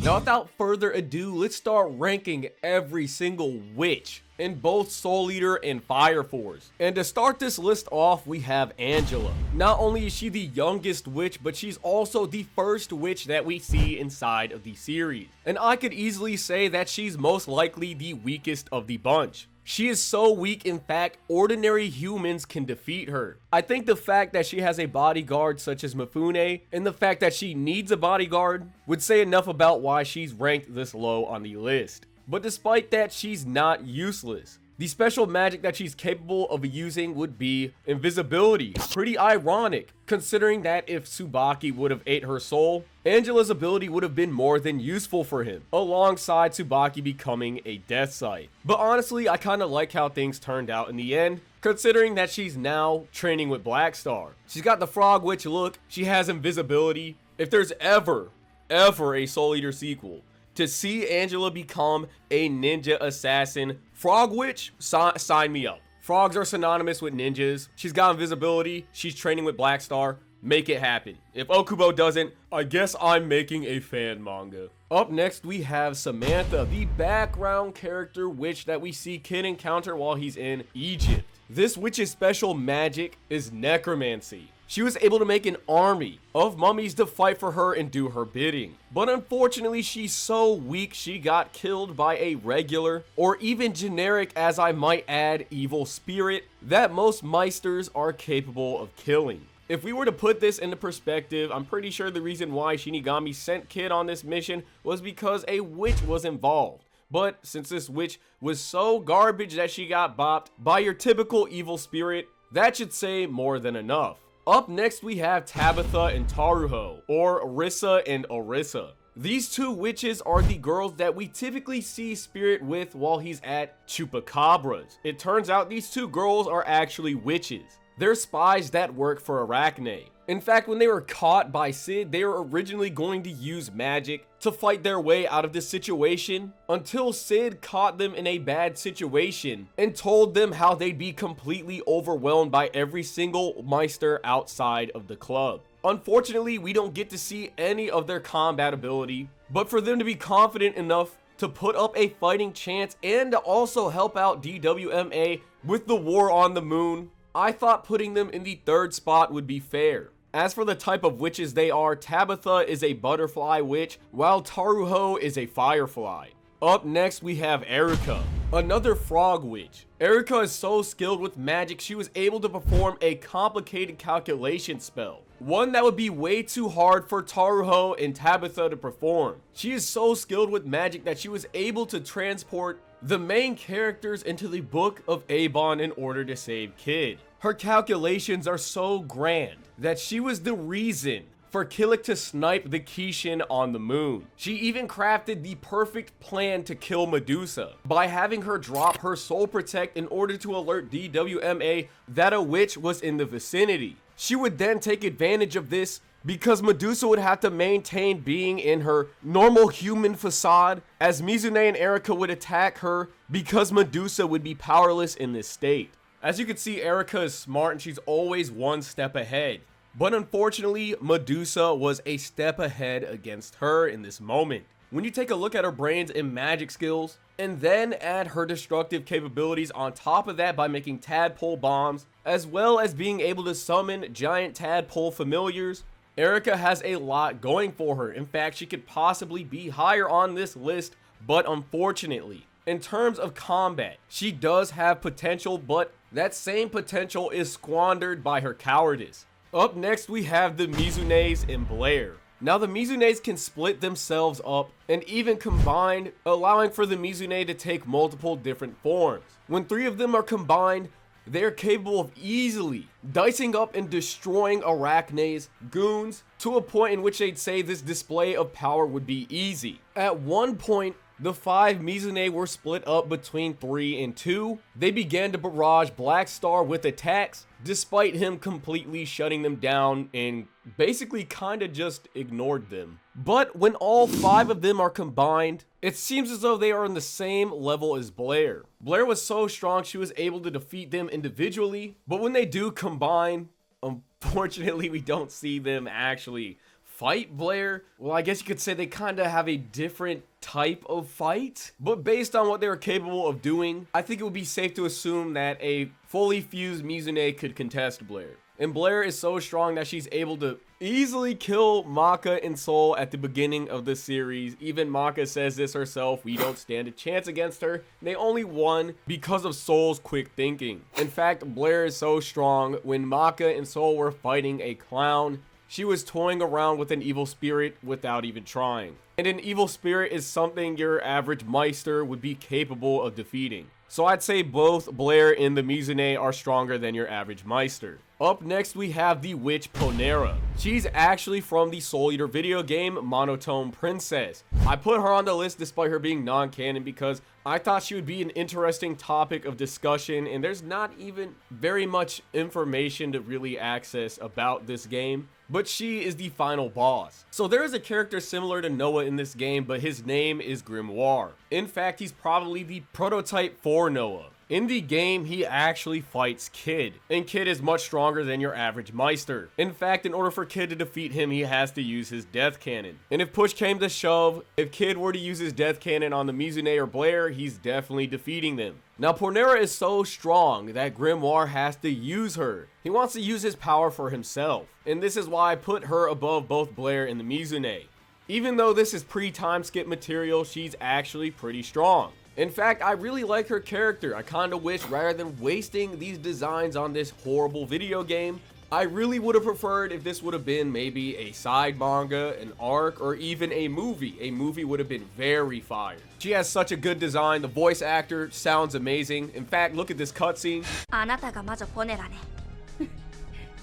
Now without further ado, let's start ranking every single witch in both Soul Eater and Fire Force. And to start this list off, we have Angela. Not only is she the youngest witch, but she's also the first witch that we see inside of the series. And I could easily say that she's most likely the weakest of the bunch. She is so weak, in fact, ordinary humans can defeat her. I think the fact that she has a bodyguard such as Mifune, and the fact that she needs a bodyguard, would say enough about why she's ranked this low on the list. But despite that, she's not useless. The special magic that she's capable of using would be invisibility. Pretty ironic, considering that if Tsubaki would have ate her soul, Angela's ability would have been more than useful for him, alongside Tsubaki becoming a death sight. But honestly, I kinda like how things turned out in the end, considering that she's now training with Blackstar. She's got the Frog Witch look, she has invisibility. If there's ever a Soul Eater sequel, to see Angela become a ninja assassin Frog Witch, sign me up. Frogs are synonymous with ninjas. She's got invisibility. She's training with Blackstar. Make it happen. If Okubo doesn't, I guess I'm making a fan manga. Up next, we have Samantha, the background character witch that we see Kid encounter while he's in Egypt. This witch's special magic is necromancy. She was able to make an army of mummies to fight for her and do her bidding. But unfortunately, she's so weak she got killed by a regular, or even generic, as I might add, evil spirit that most meisters are capable of killing. If we were to put this into perspective, I'm pretty sure the reason why Shinigami sent Kid on this mission was because a witch was involved. But since this witch was so garbage that she got bopped by your typical evil spirit, that should say more than enough. Up next, we have Tabitha and Taruho, or Orisa and Orisa. These two witches are the girls that we typically see Spirit with while he's at Chupacabras. It turns out these two girls are actually witches. They're spies that work for Arachne. In fact, when they were caught by Sid, they were originally going to use magic to fight their way out of this situation until Sid caught them in a bad situation and told them how they'd be completely overwhelmed by every single Meister outside of the club. Unfortunately, we don't get to see any of their combat ability, but for them to be confident enough to put up a fighting chance and to also help out DWMA with the war on the moon, I thought putting them in the third spot would be fair. As for the type of witches they are, Tabitha is a butterfly witch, while Taruho is a firefly. Up next, we have Erika, another frog witch. Erika is so skilled with magic, she was able to perform a complicated calculation spell. One that would be way too hard for Taruho and Tabitha to perform. She is so skilled with magic that she was able to transport the main characters into the Book of Abon in order to save Kid. Her calculations are so grand that she was the reason for Killick to snipe the Kishin on the moon. She even crafted the perfect plan to kill Medusa by having her drop her Soul Protect in order to alert DWMA that a witch was in the vicinity. She would then take advantage of this because Medusa would have to maintain being in her normal human facade, as Mizune and Erika would attack her because Medusa would be powerless in this state. As you can see, Erika is smart and she's always one step ahead. But unfortunately, Medusa was a step ahead against her in this moment. When you take a look at her brains and magic skills, and then add her destructive capabilities on top of that by making tadpole bombs, as well as being able to summon giant tadpole familiars, Erika has a lot going for her. In fact, she could possibly be higher on this list, but unfortunately, in terms of combat, she does have potential, but that same potential is squandered by her cowardice. Up next, we have the Mizunes and Blair. Now, the Mizunes can split themselves up and even combine, allowing for the Mizune to take multiple different forms. When three of them are combined, they are capable of easily dicing up and destroying Arachne's goons to a point in which they'd say this display of power would be easy. At one point, the five Mizune were split up between 3 and 2. They began to barrage Blackstar with attacks, despite him completely shutting them down and basically kinda just ignored them. But when all 5 of them are combined, it seems as though they are on the same level as Blair. Blair was so strong she was able to defeat them individually, but when they do combine, unfortunately we don't see them actually fight Blair, well, I guess you could say they kind of have a different type of fight. But based on what they were capable of doing, I think it would be safe to assume that a fully fused Mizune could contest Blair. And Blair is so strong that she's able to easily kill Maka and Soul at the beginning of the series. Even Maka says this herself, we don't stand a chance against her. They only won because of Soul's quick thinking. In fact, Blair is so strong, when Maka and Soul were fighting a clown, she was toying around with an evil spirit without even trying. And an evil spirit is something your average Meister would be capable of defeating. So I'd say both Blair and the Mizune are stronger than your average Meister. Up next, we have the witch Ponera. She's actually from the Soul Eater video game Monotone Princess. I put her on the list despite her being non-canon because I thought she would be an interesting topic of discussion, and there's not even very much information to really access about this game. But she is the final boss. So there is a character similar to Noah in this game, but his name is Grimoire. In fact, he's probably the prototype for Noah. In the game, he actually fights Kid, and Kid is much stronger than your average Meister. In fact, in order for Kid to defeat him, he has to use his death cannon. And if push came to shove, if Kid were to use his death cannon on the Mizune or Blair, he's definitely defeating them. Now, Ponera is so strong that Grimoire has to use her. He wants to use his power for himself, and this is why I put her above both Blair and the Mizune. Even though this is pre-time skip material, she's actually pretty strong. In fact, I really like her character. I kinda wish, rather than wasting these designs on this horrible video game, I really would have preferred if this would have been maybe a side manga, an arc, or even a movie. A movie would have been very fire. She has such a good design. The voice actor sounds amazing. In fact, look at this cutscene. あなたが魔女ポネラね。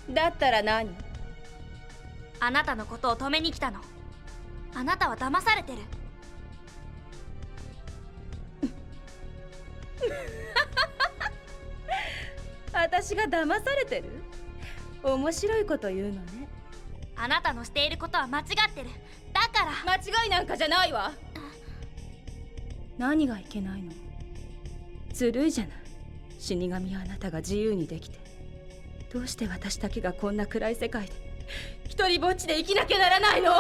だったら何？あなたのことを止めに来たの。あなたは騙されてる。私が騙されてる？面白いこと言うのね。あなたのしていることは間違ってる。だから。間違いなんかじゃないわ。何がいけないの？ずるいじゃない。死神はあなたが自由にできて、どうして私だけがこんな暗い世界で一人ぼっちで生きなきゃならないの？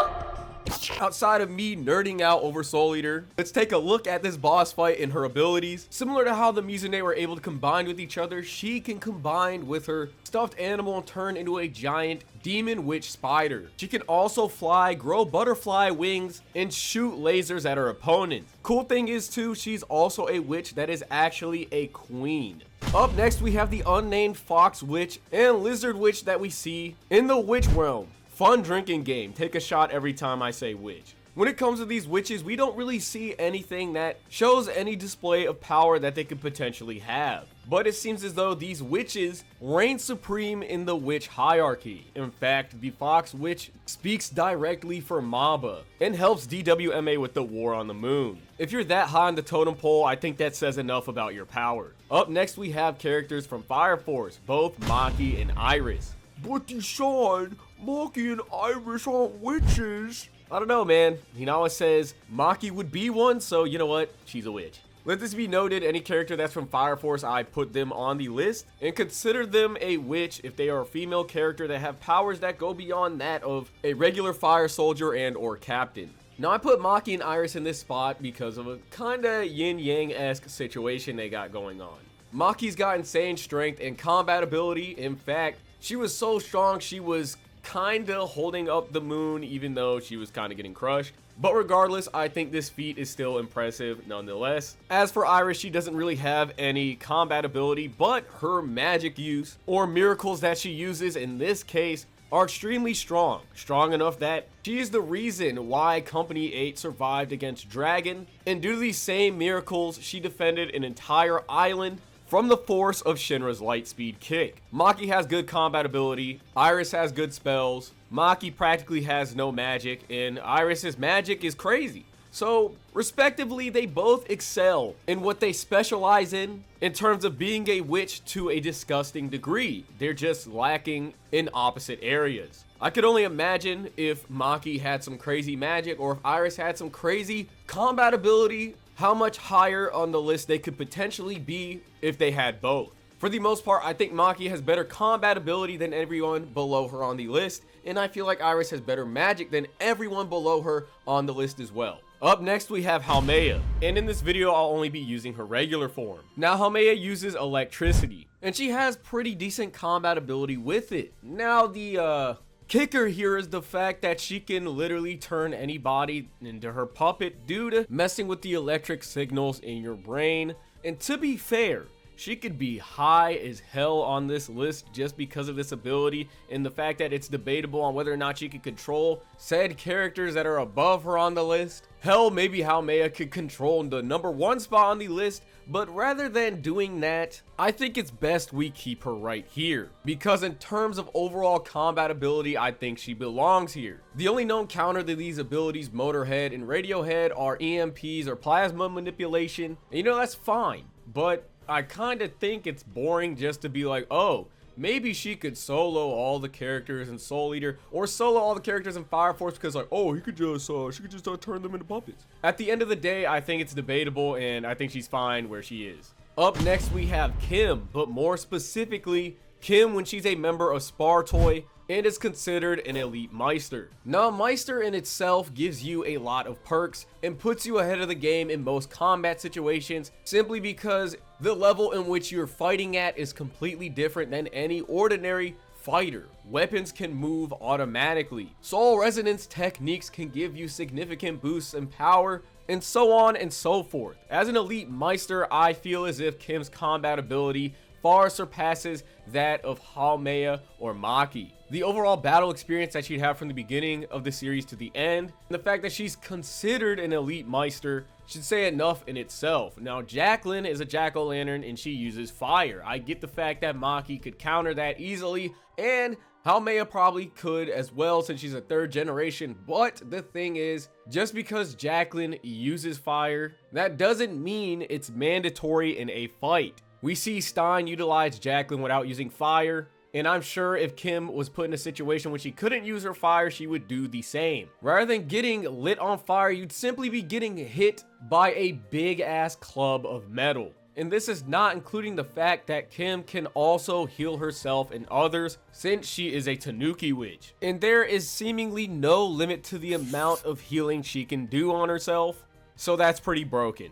Outside of me nerding out over Soul Eater, let's take a look at this boss fight and her abilities. Similar to how the Mizune were able to combine with each other, she can combine with her stuffed animal and turn into a giant demon witch spider. She can also fly, grow butterfly wings, and shoot lasers at her opponents. Cool thing is too, she's also a witch that is actually a queen. Up next, we have the unnamed fox witch and lizard witch that we see in the witch realm. Fun drinking game. Take a shot every time I say witch. When it comes to these witches, we don't really see anything that shows any display of power that they could potentially have. But it seems as though these witches reign supreme in the witch hierarchy. In fact, the fox witch speaks directly for Maba and helps DWMA with the war on the moon. If you're that high on the totem pole, I think that says enough about your power. Up next, we have characters from Fire Force, both Maki and Iris. But Deshaun, Maki and Iris aren't witches. I don't know, man. Hinawa says Maki would be one, so you know what? She's a witch. Let this be noted, any character that's from Fire Force, I put them on the list and consider them a witch if they are a female character that have powers that go beyond that of a regular fire soldier and or captain. Now, I put Maki and Iris in this spot because of a kinda yin-yang-esque situation they got going on. Maki's got insane strength and combat ability. In fact, she was so strong, she was kinda holding up the moon even though she was kinda getting crushed. But regardless, I think this feat is still impressive nonetheless. As for Iris, she doesn't really have any combat ability, but her magic use or miracles that she uses in this case are extremely strong. Strong enough that she is the reason why Company 8 survived against Dragon, and due to these same miracles, she defended an entire island from the force of Shinra's Lightspeed Kick. Maki has good combat ability, Iris has good spells, Maki practically has no magic, and Iris's magic is crazy. So, respectively, they both excel in what they specialize in terms of being a witch to a disgusting degree. They're just lacking in opposite areas. I could only imagine if Maki had some crazy magic or if Iris had some crazy combat ability, how much higher on the list they could potentially be if they had both. For the most part, I think Maki has better combat ability than everyone below her on the list, and I feel like Iris has better magic than everyone below her on the list as well. Up next we have Haumea, and in this video I'll only be using her regular form. Now Haumea uses electricity, and she has pretty decent combat ability with it. Now the kicker here is the fact that she can literally turn anybody into her puppet due to messing with the electric signals in your brain. And to be fair, she could be high as hell on this list just because of this ability, and the fact that it's debatable on whether or not she could control said characters that are above her on the list. Hell, maybe Haumea could control the #1 spot on the list, but rather than doing that, I think it's best we keep her right here, because in terms of overall combat ability, I think she belongs here. The only known counter to these abilities, Motorhead and Radiohead, are EMPs or plasma manipulation, and you know, that's fine, but I kind of think it's boring just to be like, oh, maybe she could solo all the characters in Soul Eater, or solo all the characters in Fire Force because like, oh, she could just turn them into puppets. At the end of the day, I think it's debatable, and I think she's fine where she is. Up next, we have Kim, but more specifically, Kim when she's a member of Spartoy and is considered an elite Meister. Now, Meister in itself gives you a lot of perks and puts you ahead of the game in most combat situations simply because the level in which you're fighting at is completely different than any ordinary fighter. Weapons can move automatically. Soul Resonance techniques can give you significant boosts in power, and so on and so forth. As an elite Meister, I feel as if Kim's combat ability far surpasses that of Haumea or Maki. The overall battle experience that she'd have from the beginning of the series to the end, and the fact that she's considered an elite Meister should say enough in itself. Now, Jacqueline is a jack-o'-lantern and she uses fire. I get the fact that Maki could counter that easily, and Haumea probably could as well since she's a 3rd generation, but the thing is, just because Jacqueline uses fire, that doesn't mean it's mandatory in a fight. We see Stein utilize Jacqueline without using fire, and I'm sure if Kim was put in a situation when she couldn't use her fire, she would do the same. Rather than getting lit on fire, you'd simply be getting hit by a big ass club of metal. And this is not including the fact that Kim can also heal herself and others since she is a Tanuki witch. And there is seemingly no limit to the amount of healing she can do on herself, so that's pretty broken.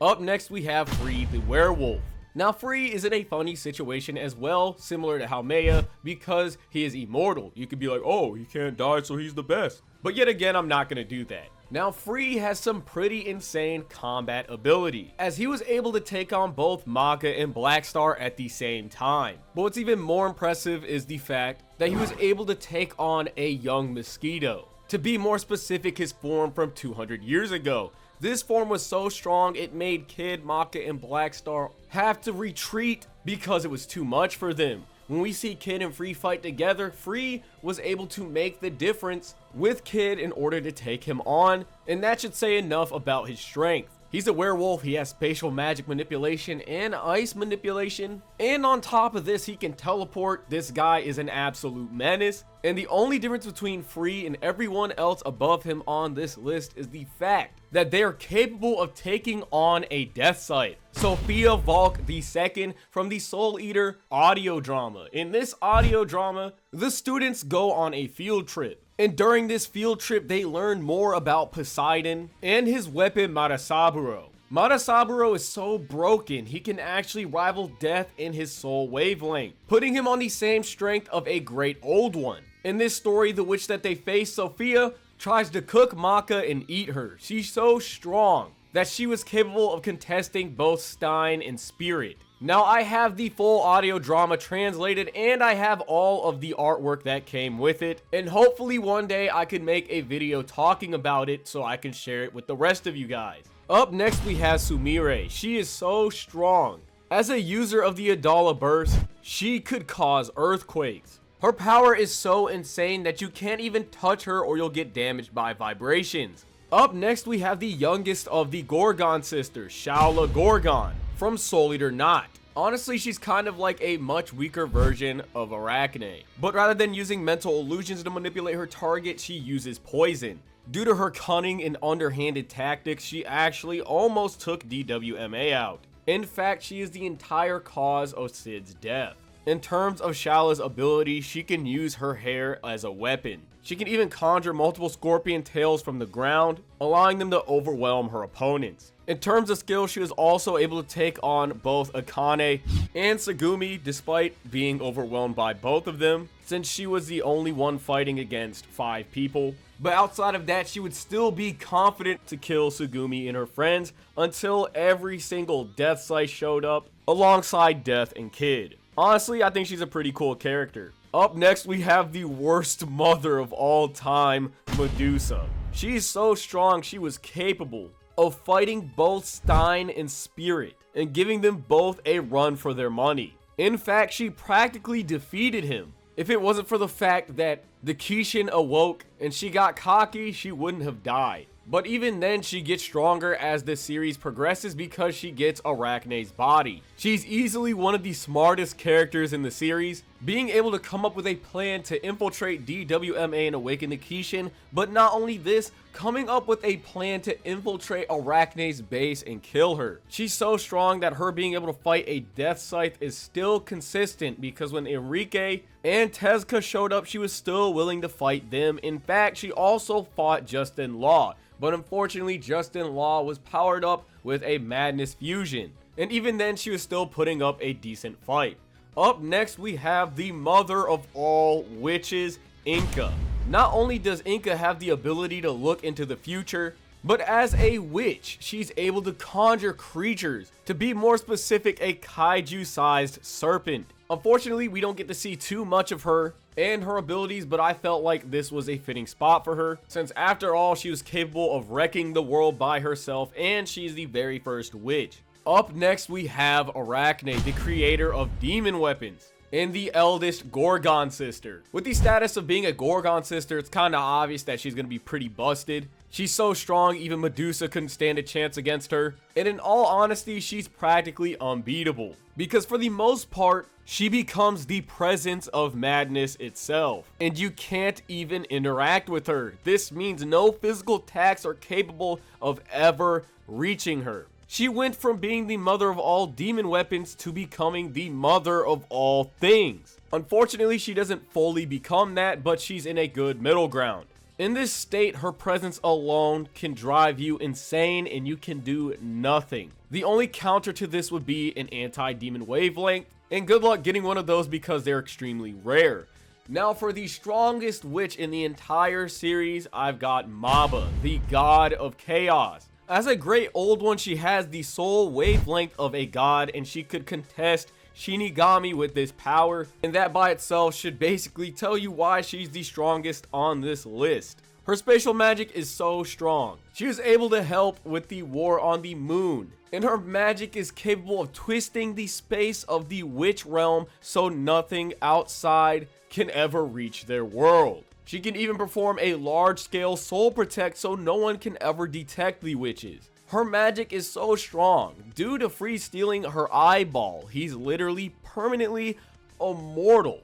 Up next we have Free the werewolf. Now, Free is in a funny situation as well, similar to Haumea, because he is immortal. You could be like, oh, he can't die, so he's the best. But yet again, I'm not going to do that. Now, Free has some pretty insane combat ability, as he was able to take on both Manga and Blackstar at the same time. But what's even more impressive is the fact that he was able to take on a young mosquito. To be more specific, his form from 200 years ago. This form was so strong, it made Kid, Maka, and Blackstar have to retreat because it was too much for them. When we see Kid and Free fight together, Free was able to make the difference with Kid in order to take him on, and that should say enough about his strength. He's a werewolf, he has spatial magic manipulation and ice manipulation, and on top of this, he can teleport. This guy is an absolute menace, and the only difference between Free and everyone else above him on this list is the fact that they are capable of taking on a death scythe. Sophia Valk II from the Soul Eater audio drama. In this audio drama, the students go on a field trip. And during this field trip, they learn more about Poseidon and his weapon Marasaburo. Marasaburo is so broken, he can actually rival death in his soul wavelength, putting him on the same strength of a great old one. In this story, the witch that they face, Sophia, tries to cook Maka and eat her. She's so strong that she was capable of contesting both Stein and Spirit. Now, I have the full audio drama translated, and I have all of the artwork that came with it, and hopefully one day I can make a video talking about it so I can share it with the rest of you guys. Up next we have Sumire. She is so strong. As a user of the Adala Burst, she could cause earthquakes. Her power is so insane that you can't even touch her or you'll get damaged by vibrations. Up next we have the youngest of the Gorgon sisters, Shaola Gorgon, from Soul Eater Not. Honestly, she's kind of like a much weaker version of Arachne. But rather than using mental illusions to manipulate her target, she uses poison. Due to her cunning and underhanded tactics, she actually almost took DWMA out. In fact, she is the entire cause of Sid's death. In terms of Shala's ability, she can use her hair as a weapon. She can even conjure multiple scorpion tails from the ground, allowing them to overwhelm her opponents. In terms of skill, she was also able to take on both Akane and Tsugumi despite being overwhelmed by both of them, since she was the only one fighting against 5 people. But outside of that, she would still be confident to kill Tsugumi and her friends until every single death slice showed up alongside Death and Kid. Honestly, I think she's a pretty cool character. Up next, we have the worst mother of all time, Medusa. She's so strong, she was capable of fighting both Stein and Spirit and giving them both a run for their money. In fact, she practically defeated him. If it wasn't for the fact that the Kishin awoke and she got cocky, she wouldn't have died. But even then, she gets stronger as the series progresses because she gets Arachne's body. She's easily one of the smartest characters in the series, being able to come up with a plan to infiltrate DWMA and awaken the Kishin, but not only this, coming up with a plan to infiltrate Arachne's base and kill her. She's so strong that her being able to fight a Death Scythe is still consistent, because when Enrique and Tezuka showed up, she was still willing to fight them. In fact, she also fought Justin Law, but unfortunately Justin Law was powered up with a Madness fusion, and even then she was still putting up a decent fight. Up next, we have the mother of all witches, Inca. Not only does Inca have the ability to look into the future, but as a witch, she's able to conjure creatures, to be more specific, a kaiju-sized serpent. Unfortunately, we don't get to see too much of her and her abilities, but I felt like this was a fitting spot for her, since after all, she was capable of wrecking the world by herself, and she's the very first witch. Up next, we have Arachne, the creator of demon weapons and the eldest Gorgon sister. With the status of being a Gorgon sister, it's kind of obvious that she's going to be pretty busted. She's so strong, even Medusa couldn't stand a chance against her. And in all honesty, she's practically unbeatable, because for the most part, she becomes the presence of madness itself, and you can't even interact with her. This means no physical attacks are capable of ever reaching her. She went from being the mother of all demon weapons to becoming the mother of all things. Unfortunately, she doesn't fully become that, but she's in a good middle ground. In this state, her presence alone can drive you insane and you can do nothing. The only counter to this would be an anti-demon wavelength, and good luck getting one of those because they're extremely rare. Now for the strongest witch in the entire series, I've got Maba, the god of chaos. As a great old one, she has the soul wavelength of a god, and she could contest Shinigami with this power, and that by itself should basically tell you why she's the strongest on this list. Her spatial magic is so strong. She was able to help with the war on the moon, and her magic is capable of twisting the space of the witch realm so nothing outside can ever reach their world. She can even perform a large-scale soul protect so no one can ever detect the witches. Her magic is so strong. Due to Free stealing her eyeball, he's literally permanently immortal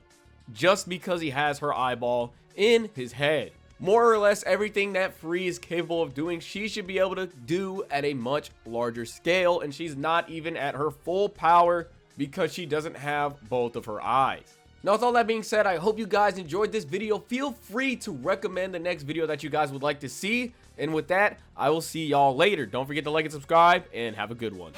just because he has her eyeball in his head. More or less everything that Free is capable of doing, she should be able to do at a much larger scale, and she's not even at her full power because she doesn't have both of her eyes. Now, with all that being said, I hope you guys enjoyed this video. Feel free to recommend the next video that you guys would like to see. And with that, I will see y'all later. Don't forget to like and subscribe, and have a good one.